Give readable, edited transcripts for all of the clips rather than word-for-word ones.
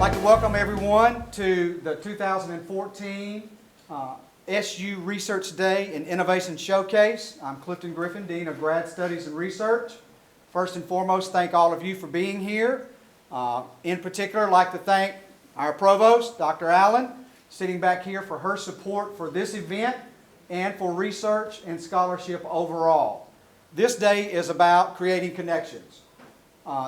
I'd like to welcome everyone to the 2014 SU Research Day and Innovation Showcase. I'm Clifton Griffin, Dean of Grad Studies and Research. First and foremost, thank all of you for being here. In particular, I'd like to thank our Provost, Dr. Allen, sitting back here for her support for this event and for research and scholarship overall. This day is about creating connections.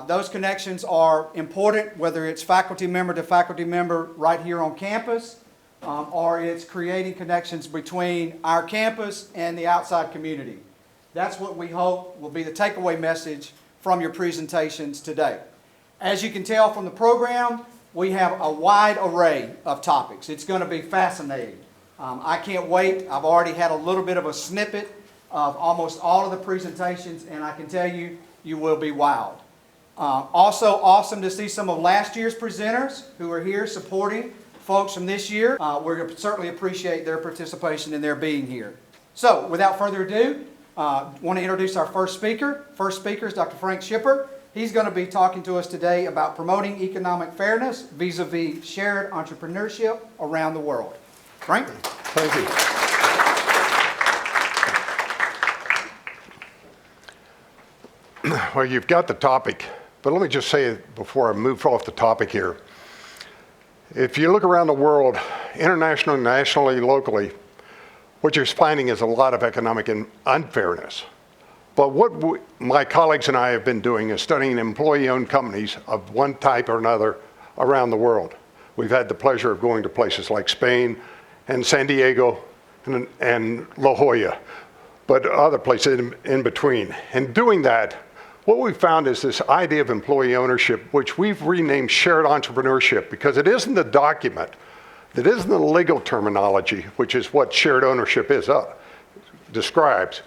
Those connections are important, whether it's faculty member to faculty member right here on campus, or it's creating connections between our campus and the outside community. That's what we hope will be the takeaway message from your presentations today. As you can tell from the program, we have a wide array of topics. It's going to be fascinating. I can't wait. I've already had a little bit of a snippet of almost all of the presentations, and I can tell you, you will be wowed. Also awesome to see some of last year's presenters who are here supporting folks from this year. We certainly appreciate their participation and their being here. So without further ado, I want to introduce our first speaker. First speaker is Dr. Frank Schipper. He's going to be talking to us today about promoting economic fairness vis-a-vis shared entrepreneurship around the world. Frank? Thank you. Well, you've got the topic, but let me just say before I move off the topic here, if you look around the world, internationally, nationally, locally, what you're finding is a lot of economic unfairness. But what my colleagues and I have been doing is studying employee-owned companies of one type or another around the world. We've had the pleasure of going to places like Spain and San Diego and La Jolla, but other places in between. And doing that, what we found is this idea of employee ownership, which we've renamed shared entrepreneurship, because it isn't the document, it isn't the legal terminology, which is what shared ownership describes.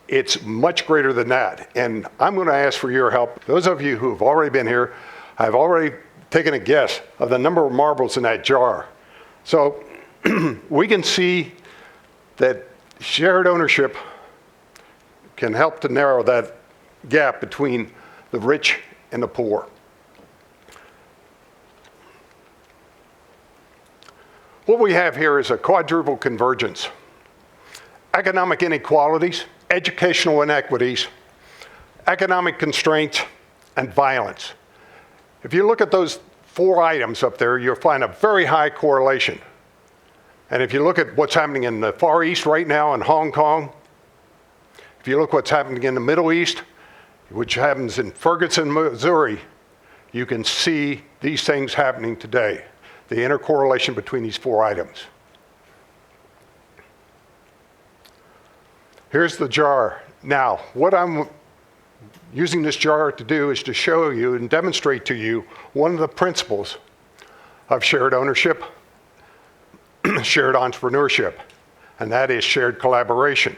It's much greater than that. And I'm going to ask for your help. Those of you who have already been here, I've already taken a guess of the number of marbles in that jar. So we can see that shared ownership can help to narrow that gap between the rich and the poor. What we have here is a quadruple convergence. Economic inequalities, educational inequities, economic constraints, and violence. If you look at those four items up there, you'll find a very high correlation. And if you look at what's happening in the Far East right now in Hong Kong, if you look what's happening in the Middle East, which happens in Ferguson, Missouri, you can see these things happening today, the intercorrelation between these four items. Here's the jar. Now, what I'm using this jar to do is to show you and demonstrate to you one of the principles of shared ownership, shared entrepreneurship, and that is shared collaboration.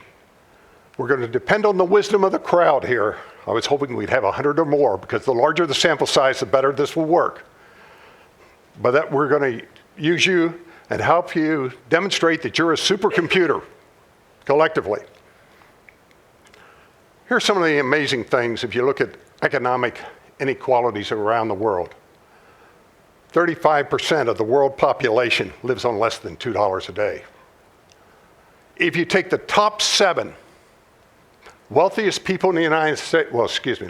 We're going to depend on the wisdom of the crowd here. I was hoping we'd have 100 or more, because the larger the sample size, the better this will work. But that we're going to use you and help you demonstrate that you're a supercomputer collectively. Here's some of the amazing things if you look at economic inequalities around the world. 35% of the world population lives on less than $2 a day. If you take the top 7 wealthiest people in the United States,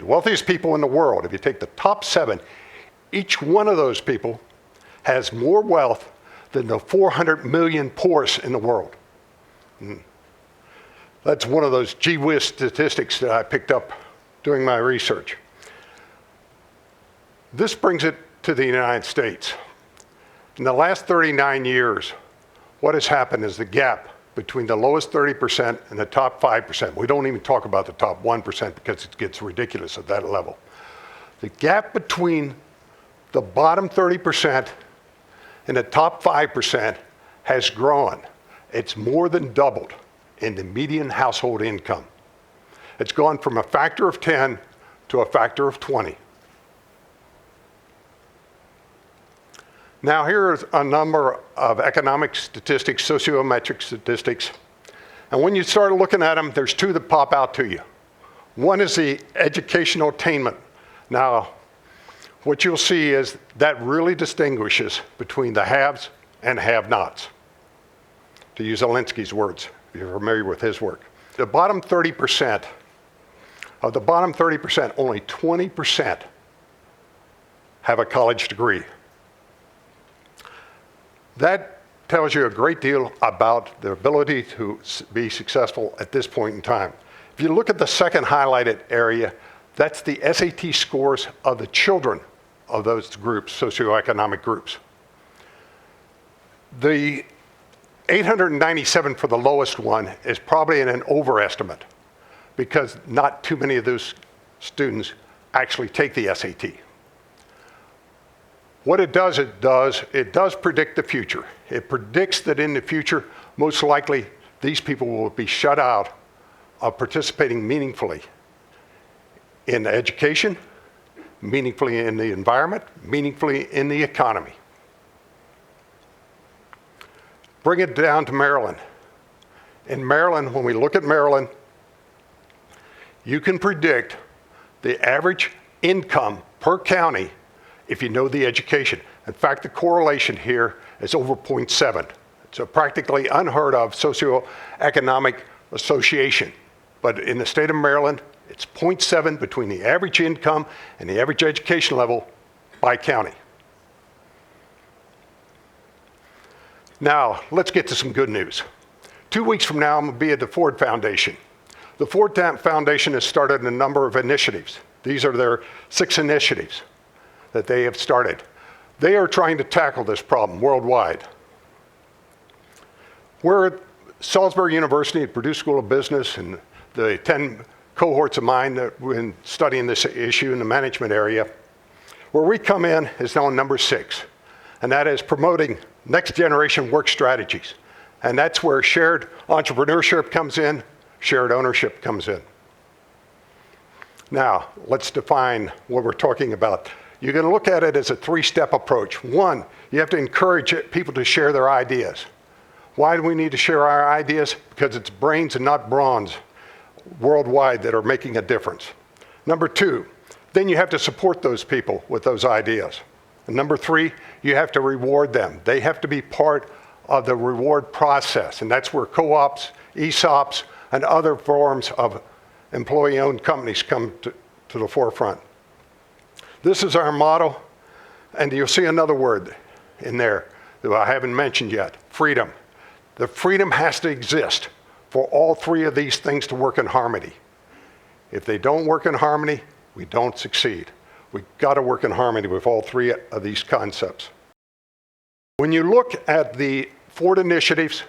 wealthiest people in the world, if you take the top 7, each one of those people has more wealth than the 400 million poorest in the world. That's one of those gee whiz statistics that I picked up doing my research. This brings it to the United States. In the last 39 years, what has happened is the gap between the lowest 30% and the top 5%. We don't even talk about the top 1% because it gets ridiculous at that level. The gap between the bottom 30% and the top 5% has grown. It's more than doubled in the median household income. It's gone from a factor of 10 to a factor of 20. Now here's a number of economic statistics, sociometric statistics. And when you start looking at them, there's two that pop out to you. One is the educational attainment. Now, what you'll see is that really distinguishes between the haves and have-nots, to use Alinsky's words, if you're familiar with his work. The bottom 30%, of the bottom 30%, only 20% have a college degree. That tells you a great deal about the ability to be successful at this point in time. If you look at the second highlighted area, that's the SAT scores of the children of those groups, socioeconomic groups. The 897 for the lowest one is probably an overestimate because not too many of those students actually take the SAT. What it does predict the future. It predicts that in the future, most likely, these people will be shut out of participating meaningfully in education, meaningfully in the environment, meaningfully in the economy. Bring it down to Maryland. In Maryland, when we look at Maryland, you can predict the average income per county if you know the education. In fact, the correlation here is over 0.7. It's a practically unheard of socioeconomic association. But in the state of Maryland, it's 0.7 between the average income and the average education level by county. Now, let's get to some good news. 2 weeks from now, I'm going to be at the Ford Foundation. The Ford Foundation has started a number of initiatives. These are their 6 initiatives that they have started. They are trying to tackle this problem worldwide. We're at Salisbury University at Purdue School of Business, and the 10 cohorts of mine that have been studying this issue in the management area. Where we come in is now number 6, and that is promoting next generation work strategies. And that's where shared entrepreneurship comes in, shared ownership comes in. Now, let's define what we're talking about. You're going to look at it as a 3-step approach. 1, you have to encourage people to share their ideas. Why do we need to share our ideas? Because it's brains and not bronze worldwide that are making a difference. Number 2, then you have to support those people with those ideas. And number 3, you have to reward them. They have to be part of the reward process, and that's where co-ops, ESOPs, and other forms of employee-owned companies come to the forefront. This is our model, and you'll see another word in there that I haven't mentioned yet, freedom. The freedom has to exist for all 3 of these things to work in harmony. If they don't work in harmony, we don't succeed. We've got to work in harmony with all 3 of these concepts. When you look at the Ford initiatives,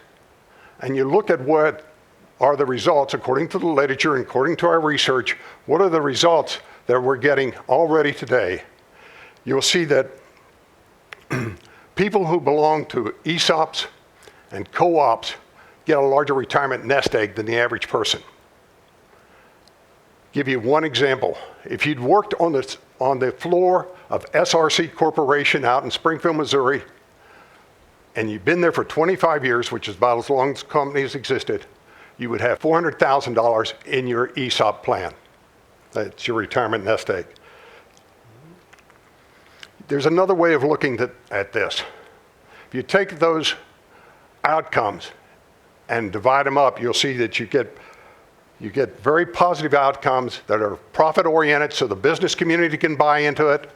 and you look at what are the results according to the literature and according to our research, what are the results that we're getting already today, you'll see that people who belong to ESOPs and co-ops get a larger retirement nest egg than the average person. Give you one example. If you'd worked on the floor of SRC Corporation out in Springfield, Missouri, and you've been there for 25 years, which is about as long as the company has existed, you would have $400,000 in your ESOP plan. That's your retirement nest egg. There's another way of looking at this. If you take those outcomes and divide them up, you'll see that you get very positive outcomes that are profit-oriented so the business community can buy into it,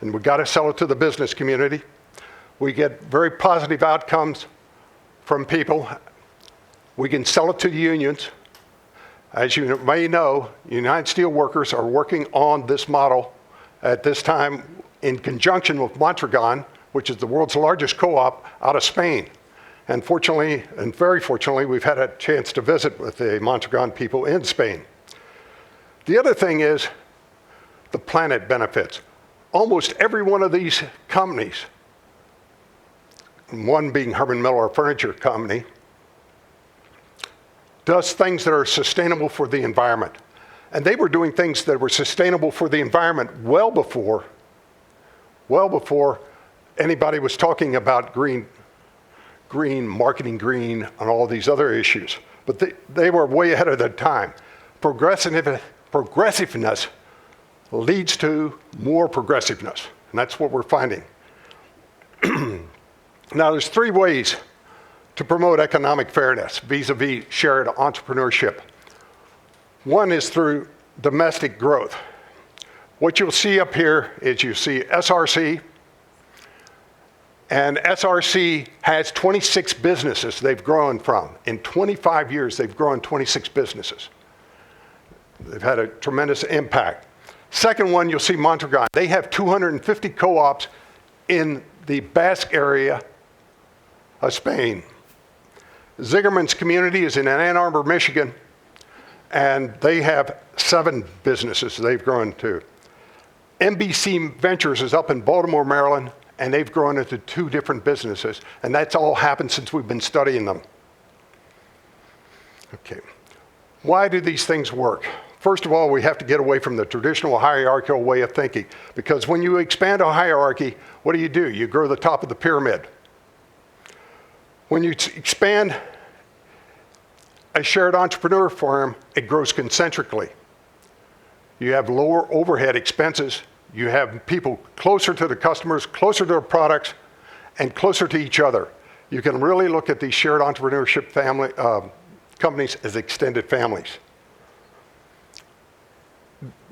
and we've got to sell it to the business community. We get very positive outcomes from people. We can sell it to the unions. As you may know, United Steelworkers are working on this model at this time in conjunction with Mondragon, which is the world's largest co-op out of Spain. And fortunately, and very fortunately, we've had a chance to visit with the Mondragon people in Spain. The other thing is the planet benefits. Almost every one of these companies, one being Herman Miller Furniture Company, does things that are sustainable for the environment. And they were doing things that were sustainable for the environment well before anybody was talking about green, marketing green, and all these other issues. But they were way ahead of their time. Progressiveness leads to more progressiveness. And that's what we're finding. Now, there's 3 ways to promote economic fairness vis-a-vis shared entrepreneurship. One is through domestic growth. What you'll see up here is you see SRC, and SRC has 26 businesses they've grown from. In 25 years, they've grown 26 businesses. They've had a tremendous impact. Second one, you'll see Mondragon. They have 250 co-ops in the Basque area of Spain. Zigerman's community is in Ann Arbor, Michigan, and they have 7 businesses they've grown to. NBC Ventures is up in Baltimore, Maryland, and they've grown into 2 different businesses, and that's all happened since we've been studying them. Okay, why do these things work? First of all, we have to get away from the traditional hierarchical way of thinking, because when you expand a hierarchy, what do? You grow the top of the pyramid. When you expand a shared entrepreneur firm, it grows concentrically. You have lower overhead expenses. You have people closer to the customers, closer to the products, and closer to each other. You can really look at these shared entrepreneurship companies as extended families.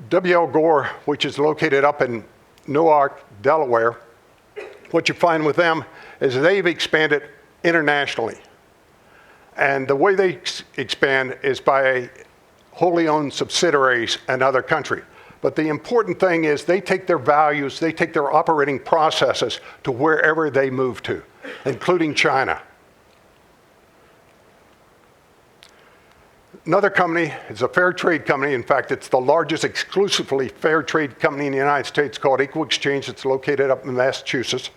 W.L. Gore, which is located up in Newark, Delaware, what you find with them is they've expanded internationally. And the way they expand is by wholly owned subsidiaries in other countries. But the important thing is they take their values, they take their operating processes to wherever they move to, including China. Another company is a fair trade company. In fact, it's the largest exclusively fair trade company in the United States called Equal Exchange. It's located up in Massachusetts.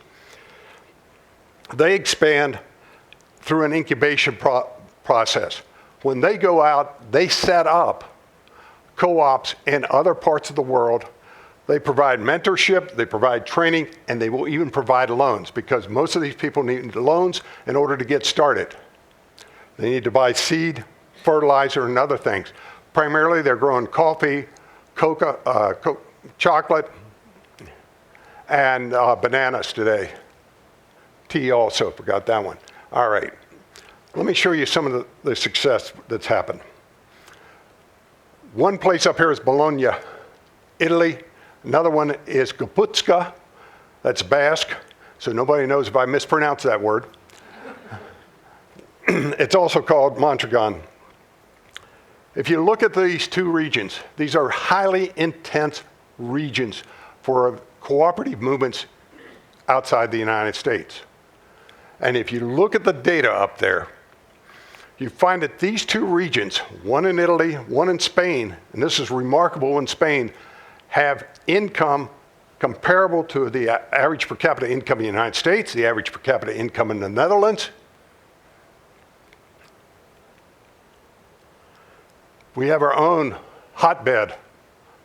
They expand through an incubation process. When they go out, they set up co-ops in other parts of the world. They provide mentorship, they provide training, and they will even provide loans, because most of these people need loans in order to get started. They need to buy seed, fertilizer, and other things. Primarily, they're growing coffee, chocolate, and bananas today. Tea also, forgot that one. All right, let me show you some of the success that's happened. One place up here is Bologna, Italy. Another one is Gapuzka, that's Basque, so nobody knows if I mispronounce that word. It's also called Mondragon. If you look at these 2 regions, these are highly intense regions for cooperative movements outside the United States. And if you look at the data up there, you find that these 2 regions, one in Italy, one in Spain, and this is remarkable in Spain, have income comparable to the average per capita income in the United States, the average per capita income in the Netherlands. We have our own hotbed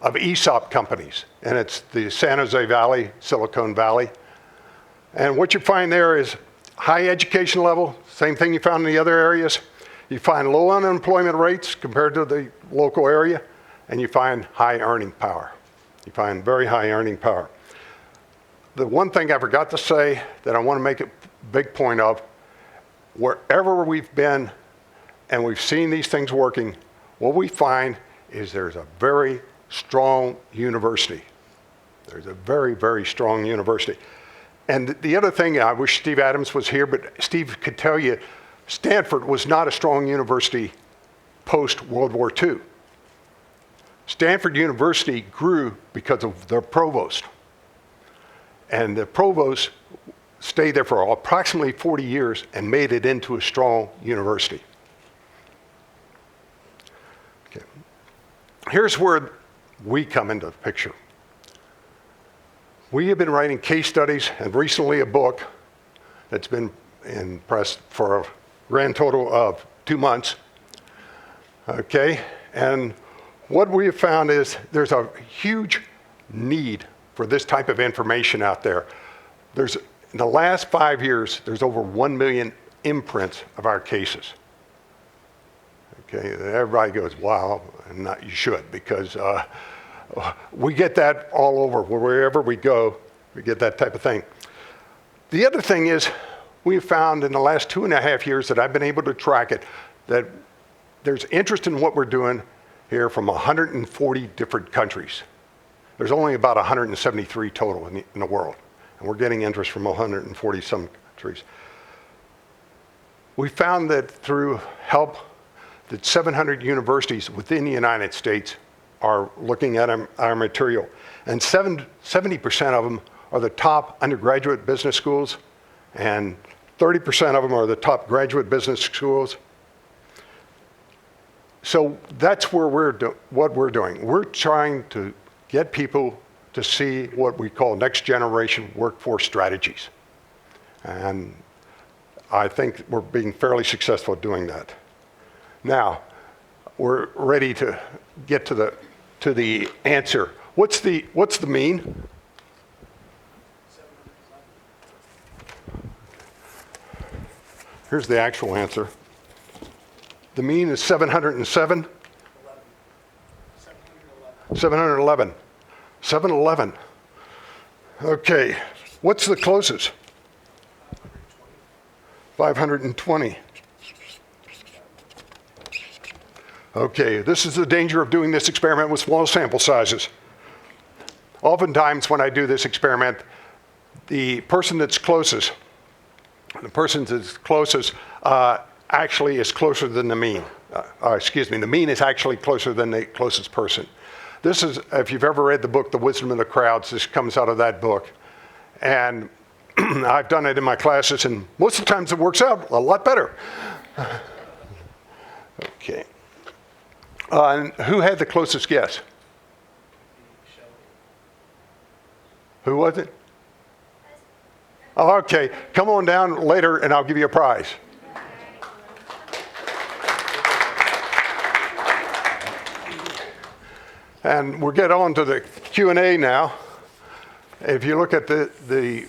of ESOP companies, and it's the San Jose Valley, Silicon Valley. And what you find there is high education level, same thing you found in the other areas. You find low unemployment rates compared to the local area, and you find high earning power. You find very high earning power. The one thing I forgot to say that I want to make a big point of, wherever we've been and we've seen these things working, what we find is there's a very strong university. There's a very, very strong university. And the other thing, I wish Steve Adams was here, but Steve could tell you, Stanford was not a strong university post-World War II. Stanford University grew because of their provost. And the provost stayed there for approximately 40 years and made it into a strong university. Okay. Here's where we come into the picture. We have been writing case studies and recently a book that's been in press for a grand total of 2 months. Okay, and what we have found is there's a huge need for this type of information out there. In the last 5 years, there's over 1 million imprints of our cases. Okay, everybody goes, wow, and you should, because we get that all over. Wherever we go, We get that type of thing. The other thing is, we've found in the last 2.5 years that I've been able to track it, that there's interest in what we're doing here from 140 different countries. There's only about 173 total in the world, and we're getting interest from 140 some countries. We found that through help, that 700 universities within the United States are looking at our material, and 70% of them are the top undergraduate business schools, and 30% of them are the top graduate business schools. So that's where what we're doing. We're trying to get people to see what we call next generation workforce strategies. And I think we're being fairly successful at doing that. Now, we're ready to get to the answer. What's the mean? Here's the actual answer. The mean is 707? 711. 711. Okay, what's the closest? 520. Okay, this is the danger of doing this experiment with small sample sizes. Oftentimes when I do this experiment, the person that's closest, actually is closer than the mean. The mean is actually closer than the closest person. This is, if you've ever read the book, The Wisdom of the Crowds, this comes out of that book. And I've done it in my classes, and most of the times it works out a lot better. Okay. And who had the closest guess? Who was it? Oh, okay, come on down later and I'll give you a prize. And we'll get on to the Q&A now. If you look at the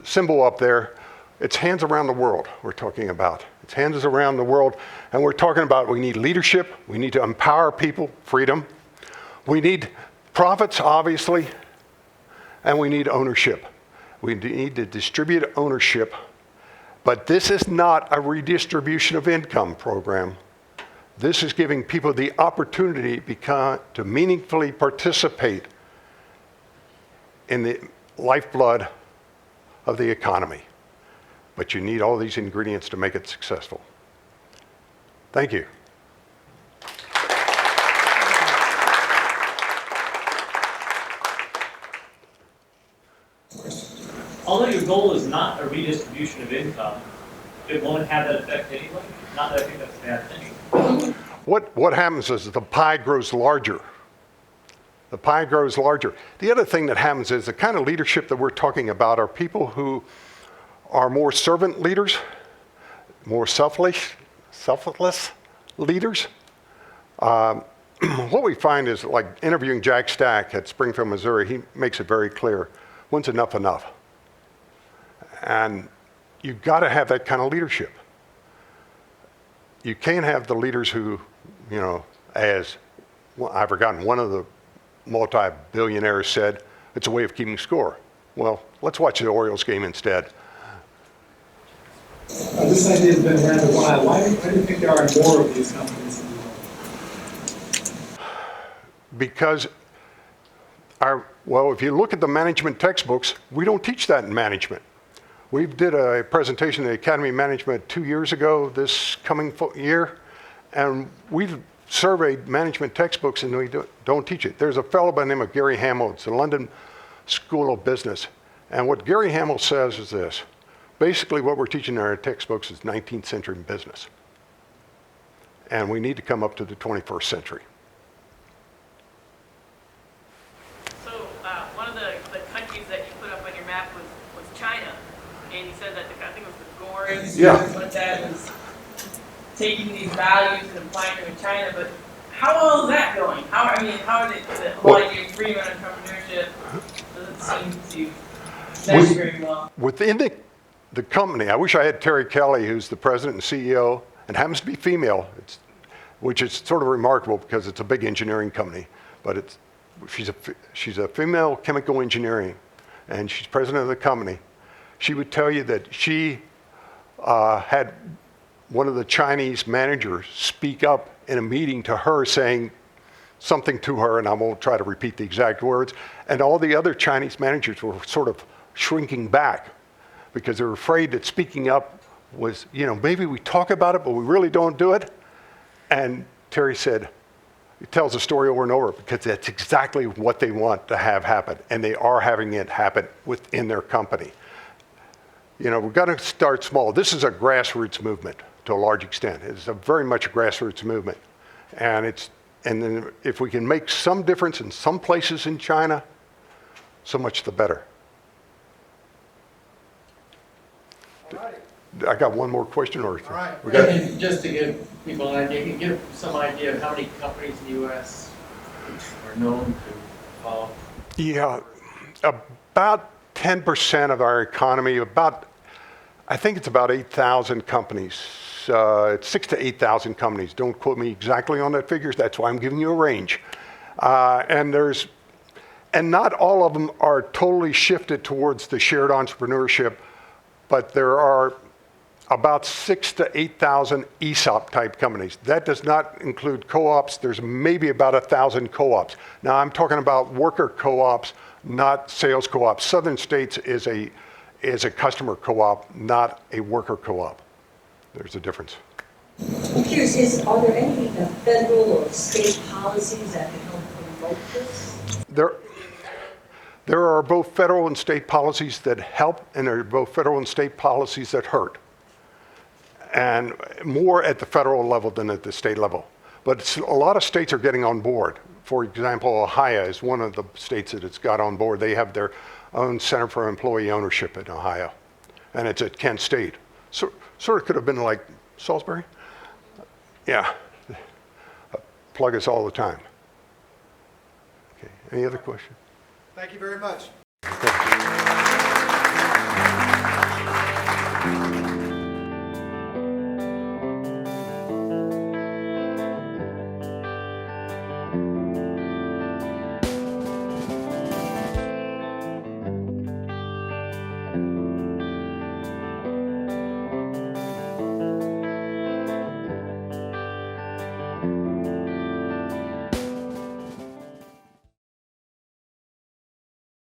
symbol up there, it's hands around the world we're talking about. It's hands around the world, and we're talking about we need leadership, we need to empower people, freedom. We need profits, obviously, and we need ownership. We need to distribute ownership, but this is not a redistribution of income program. This is giving people the opportunity to meaningfully participate in the lifeblood of the economy. But you need all these ingredients to make it successful. Thank you. Although your goal is not a redistribution of income, it won't have that effect anyway. Not that I think that's a bad thing. What happens is the pie grows larger. The pie grows larger. The other thing that happens is the kind of leadership that we're talking about are people who are more servant leaders, more selfless leaders. What we find is, like interviewing Jack Stack at Springfield, Missouri, he makes it very clear, when's enough enough? And you've got to have that kind of leadership. You can't have the leaders who, as well, I've forgotten, one of the multi-billionaires said, it's a way of keeping score. Well, let's watch the Orioles game instead. This idea has been around a while. Why do you think there are more of these companies in the world? Because if you look at the management textbooks, we don't teach that in management. We did a presentation at the Academy of Management 2 years ago, this coming year, and we've surveyed management textbooks and we don't teach it. There's a fellow by the name of Gary Hamel. It's the London School of Business. And what Gary Hamel says is this. Basically what we're teaching in our textbooks is 19th century business. And we need to come up to the 21st century. So one of the countries that you put up on your map was China. And you said that I think it was the Gore. What that was taking these values and applying them in China. But how well is that going? How are they, the whole idea of freedom and entrepreneurship doesn't seem to mesh very well. Within the company, I wish I had Terry Kelly, who's the president and CEO, and happens to be female, which is sort of remarkable because it's a big engineering company, but she's a female chemical engineering, and she's president of the company. She would tell you that she had one of the Chinese managers speak up in a meeting to her saying something to her, and I won't try to repeat the exact words, and all the other Chinese managers were sort of shrinking back because they were afraid that speaking up was, maybe we talk about it, but we really don't do it. And Terry said, he tells the story over and over because that's exactly what they want to have happen, and they are having it happen within their company. We've got to start small. This is a grassroots movement to a large extent. It's very much a grassroots movement. And then if we can make some difference in some places in China, so much the better. I got one more question, or All right. we got Just to give people an idea, you can give some idea of how many companies in the U.S. are known to follow. Yeah, about 10% of our economy, I think it's about 8,000 companies. It's 6,000 to 8,000 companies. Don't quote me exactly on that figure. That's why I'm giving you a range. And not all of them are totally shifted towards the shared entrepreneurship, but there are about 6,000 to 8,000 ESOP type companies. That does not include co-ops. There's maybe about 1,000 co-ops. Now I'm talking about worker co-ops, not sales co-ops. Southern States is a customer co-op, not a worker co-op. There's a difference. I'm curious, are there any federal or state policies that can help promote this? There are both federal and state policies that help, and there are both federal and state policies that hurt. And more at the federal level than at the state level. But a lot of states are getting on board. For example, Ohio is one of the states that it's got on board. They have their own Center for Employee Ownership in Ohio, and it's at Kent State. So, sort of could have been like Salisbury. Yeah, plug us all the time. Okay, any other question? Thank you very much. Okay.